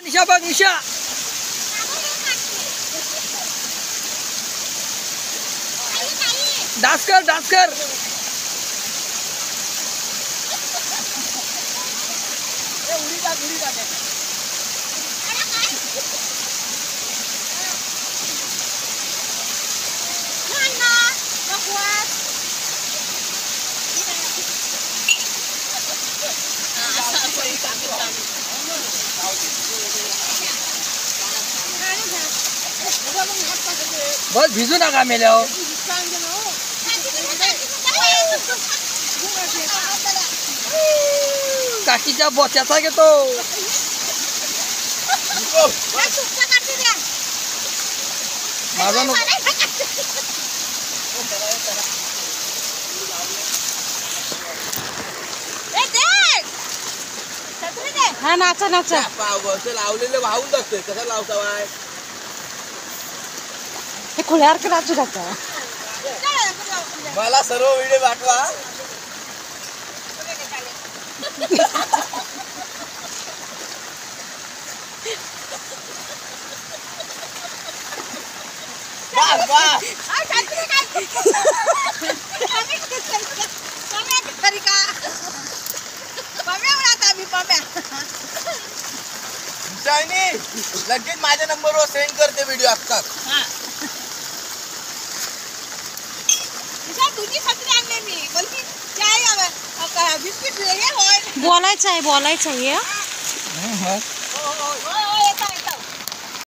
निशा बघ निशा डान्स कर डान्स कर बस भिजू नका मेल्यावर काकीच्या बोच्याचा घेतो माझा हा नाचा नाचा लावलेले वाहून जातोय कसा लावता बाय हे खुल्यावर का नाचू नका मला सर्व व्हिडिओ पाठवा लगेच माझ्या नंबरवर सेंड करते व्हिडिओ आता बोलायचं आहे